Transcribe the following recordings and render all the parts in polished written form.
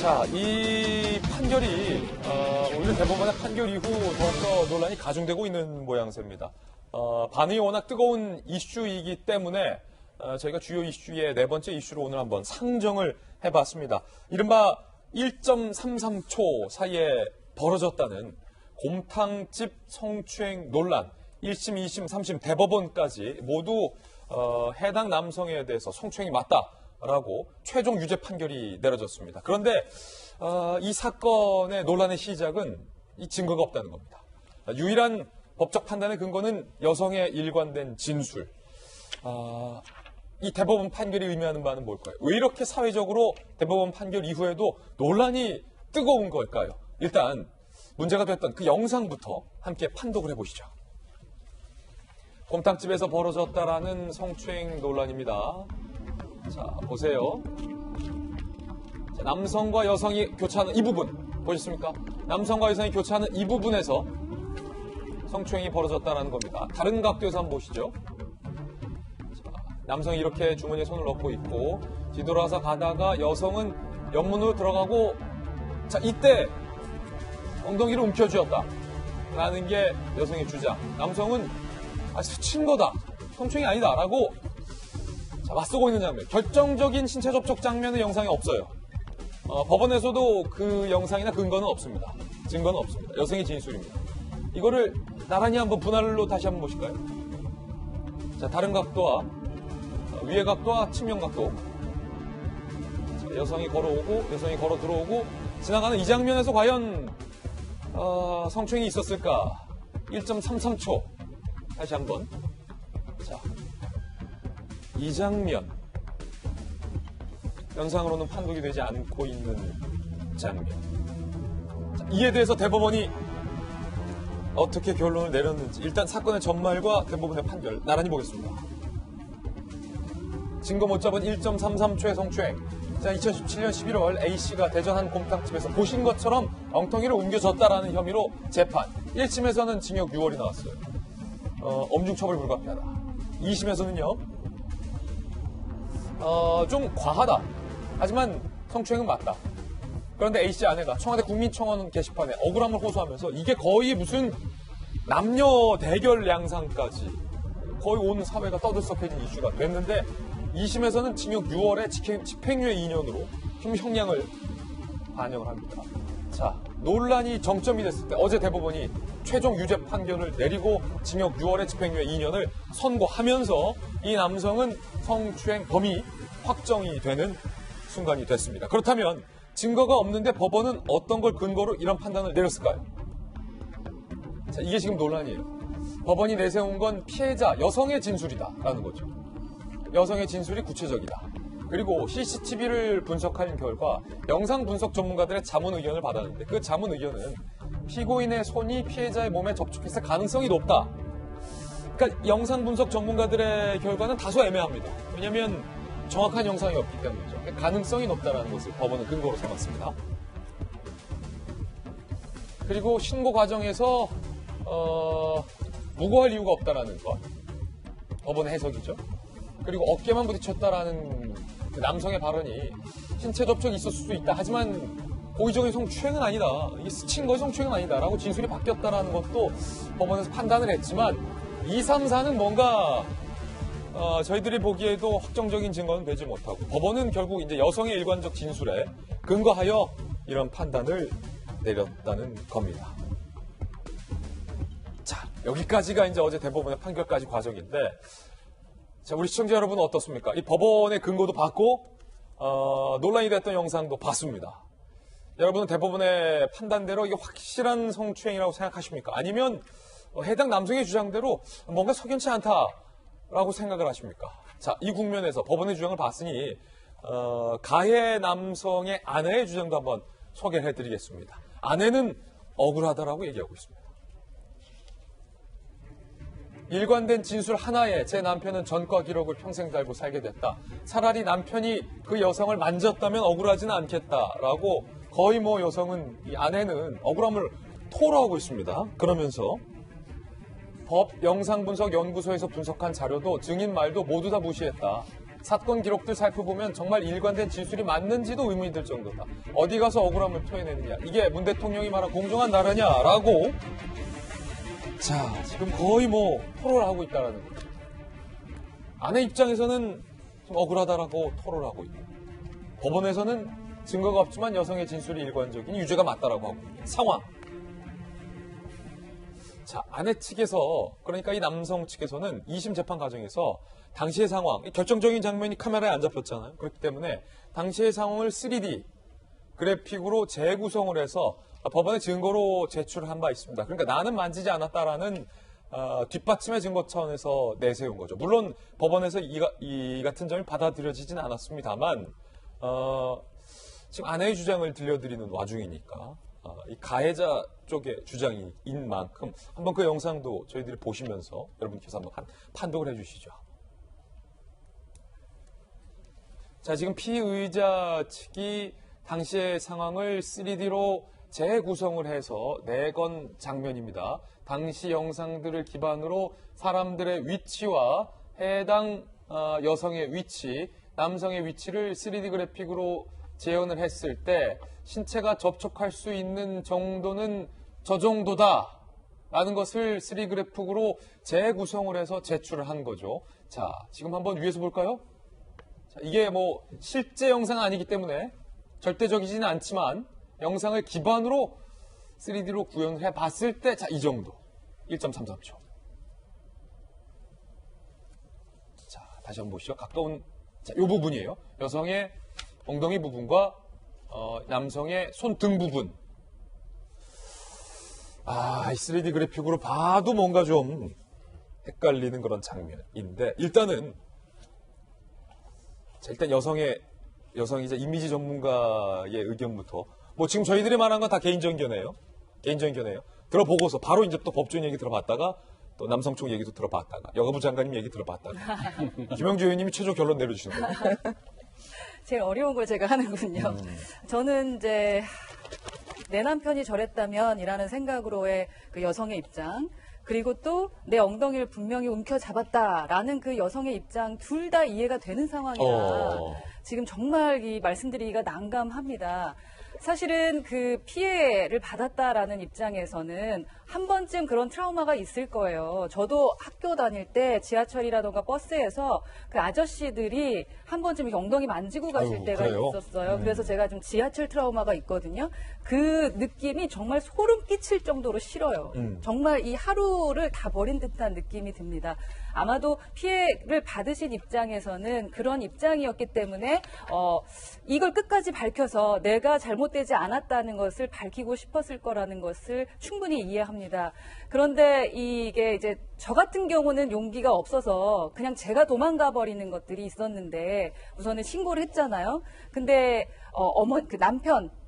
자, 이 판결이 오늘 대법원의 판결 이후 더욱더 논란이 가중되고 있는 모양새입니다. 반응이 워낙 뜨거운 이슈이기 때문에 저희가 주요 이슈의 네 번째 이슈로 오늘 한번 상정을 해봤습니다. 이른바 1.33초 사이에 벌어졌다는 곰탕집 성추행 논란, 1심, 2심, 3심 대법원까지 모두 해당 남성에 대해서 성추행이 맞다라고 최종 유죄 판결이 내려졌습니다. 그런데 이 사건의 논란의 시작은 이 증거가 없다는 겁니다. 유일한 법적 판단의 근거는 여성의 일관된 진술. 이 대법원 판결이 의미하는 바는 뭘까요? 왜 이렇게 사회적으로 대법원 판결 이후에도 논란이 뜨거운 걸까요? 일단 문제가 됐던 그 영상부터 함께 판독을 해보시죠. 곰탕집에서 벌어졌다라는 성추행 논란입니다. 자, 보세요. 자, 남성과 여성이 교차하는 이 부분 보셨습니까? 남성과 여성이 교차하는 이 부분에서 성추행이 벌어졌다는 겁니다. 다른 각도에서 한번 보시죠. 자, 남성이 이렇게 주머니에 손을 넣고 있고 뒤돌아서 가다가 여성은 옆문으로 들어가고, 자, 이때 엉덩이를 움켜쥐었다 라는 게 여성의 주장. 남성은 스친 거다, 성추행이 아니다 라고 맞서고 있는 장면. 결정적인 신체 접촉 장면의 영상이 없어요. 법원에서도 그 영상이나 근거는 없습니다. 증거는 없습니다. 여성의 진술입니다. 이거를 나란히 한번 분할로 다시 한번 보실까요? 자, 다른 각도와 위의 각도와 측면 각도. 자, 여성이 걸어오고 여성이 걸어 들어오고 지나가는 이 장면에서 과연 성추행이 있었을까? 1.33초 다시 한번. 자, 이 장면 영상으로는 판독이 되지 않고 있는 장면. 자, 이에 대해서 대법원이 어떻게 결론을 내렸는지 일단 사건의 전말과 대법원의 판결 나란히 보겠습니다. 증거 못 잡은 1.33초의 성추행. 자, 2017년 11월 A씨가 대전 한 곰탕집에서 보신 것처럼 엉덩이를 옮겨줬다라는 혐의로 재판. 1심에서는 징역 6월이 나왔어요. 엄중처벌 불가피하다. 2심에서는요. 좀 과하다. 하지만 성추행은 맞다. 그런데 A씨 아내가 청와대 국민청원 게시판에 억울함을 호소하면서 이게 거의 무슨 남녀 대결 양상까지 거의 온 사회가 떠들썩해진 이슈가 됐는데 2심에서는 징역 6월에 집행유예 2년으로 형량을 반영을 합니다. 자, 논란이 정점이 됐을 때 어제 대법원이 최종 유죄 판결을 내리고 징역 6월에 집행유예 2년을 선고하면서 이 남성은 성추행 범이 확정이 되는 순간이 됐습니다. 그렇다면 증거가 없는데 법원은 어떤 걸 근거로 이런 판단을 내렸을까요? 자, 이게 지금 논란이에요. 법원이 내세운 건 피해자 여성의 진술이다라는 거죠. 여성의 진술이 구체적이다. 그리고 CCTV를 분석한 결과 영상 분석 전문가들의 자문 의견을 받았는데 그 자문 의견은 피고인의 손이 피해자의 몸에 접촉했을 가능성이 높다. 그러니까 영상 분석 전문가들의 결과는 다소 애매합니다. 왜냐하면 정확한 영상이 없기 때문이죠. 가능성이 높다는 것을 법원은 근거로 삼았습니다. 그리고 신고 과정에서 무고할 이유가 없다라는 것, 법원의 해석이죠. 그리고 어깨만 부딪혔다라는 그 남성의 발언이 신체 접촉이 있었을 수 있다. 하지만 고의적인 성추행은 아니다. 이게 스친 거의 성추행은 아니다라고 진술이 바뀌었다라는 것도 법원에서 판단을 했지만 2, 3, 4는 뭔가 저희들이 보기에도 확정적인 증거는 되지 못하고 법원은 결국 이제 여성의 일관적 진술에 근거하여 이런 판단을 내렸다는 겁니다. 자, 여기까지가 이제 어제 대법원의 판결까지 과정인데, 자, 우리 시청자 여러분은 어떻습니까? 이 법원의 근거도 받고 논란이 됐던 영상도 봤습니다. 여러분은 대법원의 판단대로 이게 확실한 성추행이라고 생각하십니까? 아니면 해당 남성의 주장대로 뭔가 석연치 않다라고 생각을 하십니까? 자, 이 국면에서 법원의 주장을 봤으니 가해 남성의 아내의 주장도 한번 소개를 해드리겠습니다. 아내는 억울하다라고 얘기하고 있습니다. 일관된 진술 하나에 제 남편은 전과 기록을 평생 달고 살게 됐다. 차라리 남편이 그 여성을 만졌다면 억울하지는 않겠다라고 거의 뭐 여성은, 이 아내는 억울함을 토로하고 있습니다. 그러면서 법 영상분석연구소에서 분석한 자료도 증인 말도 모두 다 무시했다. 사건 기록들 살펴보면 정말 일관된 진술이 맞는지도 의문이 들 정도다. 어디 가서 억울함을 토해내느냐. 이게 문 대통령이 말한 공정한 나라냐라고 자, 지금 거의 뭐 토로를 하고 있다라는 거죠. 아내 입장에서는 좀 억울하다라고 토로를 하고 있고 법원에서는 증거가 없지만 여성의 진술이 일관적인 유죄가 맞다라고 하고 있는 상황. 자, 아내 측에서 그러니까 이 남성 측에서는 2심 재판 과정에서 당시의 상황, 결정적인 장면이 카메라에 안 잡혔잖아요. 그렇기 때문에 당시의 상황을 3D 그래픽으로 재구성을 해서 법원에 증거로 제출을 한 바 있습니다. 그러니까 나는 만지지 않았다라는 뒷받침의 증거 차원에서 내세운 거죠. 물론 법원에서 이 같은 점이 받아들여지진 않았습니다만 지금 아내의 주장을 들려드리는 와중이니까 이 가해자 쪽의 주장인 만큼 한번 그 영상도 저희들이 보시면서 여러분께서 한번 판독을 해주시죠. 자, 지금 피의자 측이 당시의 상황을 3D로 재구성을 해서 내건 장면입니다. 당시 영상들을 기반으로 사람들의 위치와 해당 여성의 위치, 남성의 위치를 3D 그래픽으로 재현을 했을 때 신체가 접촉할 수 있는 정도는 저 정도다 라는 것을 3D 그래픽으로 재구성을 해서 제출을 한 거죠. 자, 지금 한번 위에서 볼까요? 자, 이게 뭐 실제 영상은 아니기 때문에 절대적이지는 않지만 영상을 기반으로 3D로 구현을 해봤을 때, 자, 이 정도. 1.33초. 자, 다시 한번 보시죠. 가까운, 자, 이 부분이에요. 여성의 엉덩이 부분과 남성의 손등 부분. 이 3D 그래픽으로 봐도 뭔가 좀 헷갈리는 그런 장면인데, 일단은, 자, 일단 여성이자 이미지 전문가의 의견부터, 뭐 지금 저희들이 말한 건 다 개인적인 견해예요. 개인적인 견해예요. 들어보고서 바로 이제 또 법조인 얘기 들어봤다가 또 남성총 얘기도 들어봤다가 여가부 장관님 얘기 들어봤다가 김영주 의원님이 최종 결론 내려주시는 거예요. 제일 어려운 걸 제가 하는군요. 저는 이제 내 남편이 저랬다면이라는 생각으로의 그 여성의 입장, 그리고 또 내 엉덩이를 분명히 움켜잡았다라는 그 여성의 입장 둘 다 이해가 되는 상황이라 지금 정말 이 말씀드리기가 난감합니다. 사실은 그 피해를 받았다라는 입장에서는 한 번쯤 그런 트라우마가 있을 거예요. 저도 학교 다닐 때 지하철이라던가 버스에서 그 아저씨들이 한 번쯤 엉덩이 만지고 가실 때가 그래요? 있었어요. 그래서 제가 좀 지하철 트라우마가 있거든요. 그 느낌이 정말 소름 끼칠 정도로 싫어요. 정말 이 하루를 다 버린 듯한 느낌이 듭니다. 아마도 피해를 받으신 입장에서는 그런 입장이었기 때문에 이걸 끝까지 밝혀서 내가 잘못되지 않았다는 것을 밝히고 싶었을 거라는 것을 충분히 이해합니다. 그런데 이게 이제 저 같은 경우는 용기가 없어서 그냥 제가 도망가 버리는 것들이 있었는데 우선은 신고를 했잖아요. 근데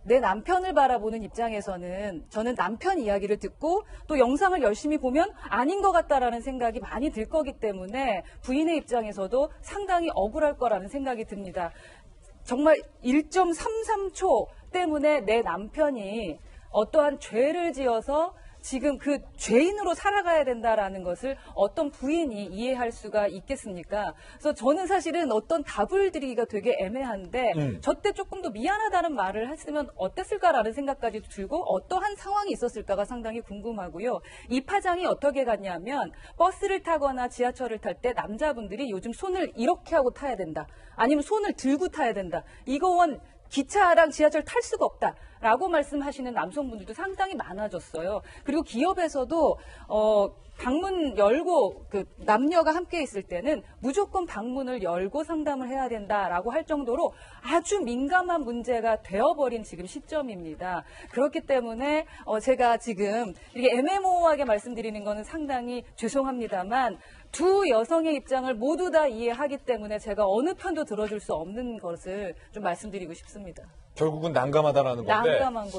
내 남편을 바라보는 입장에서는 저는 남편 이야기를 듣고 또 영상을 열심히 보면 아닌 것 같다라는 생각이 많이 들 거기 때문에 부인의 입장에서도 상당히 억울할 거라는 생각이 듭니다. 정말 1.33초 때문에 내 남편이 어떠한 죄를 지어서 지금 그 죄인으로 살아가야 된다라는 것을 어떤 부인이 이해할 수가 있겠습니까? 그래서 저는 사실은 어떤 답을 드리기가 되게 애매한데 저때 조금 더 미안하다는 말을 했으면 어땠을까라는 생각까지 들고 어떠한 상황이 있었을까가 상당히 궁금하고요. 이 파장이 어떻게 갔냐면 버스를 타거나 지하철을 탈 때 남자분들이 요즘 손을 이렇게 하고 타야 된다. 아니면 손을 들고 타야 된다. 이거는 기차랑 지하철 탈 수가 없다라고 말씀하시는 남성분들도 상당히 많아졌어요. 그리고 기업에서도 방문 열고 그 남녀가 함께 있을 때는 무조건 방문을 열고 상담을 해야 된다라고 할 정도로 아주 민감한 문제가 되어버린 지금 시점입니다. 그렇기 때문에 제가 지금 이렇게 애매모호하게 말씀드리는 거는 상당히 죄송합니다만 두 여성의 입장을 모두 다 이해하기 때문에 제가 어느 편도 들어줄 수 없는 것을 좀 말씀드리고 싶습니다. 결국은 난감하다라는 건데 난감한 거죠.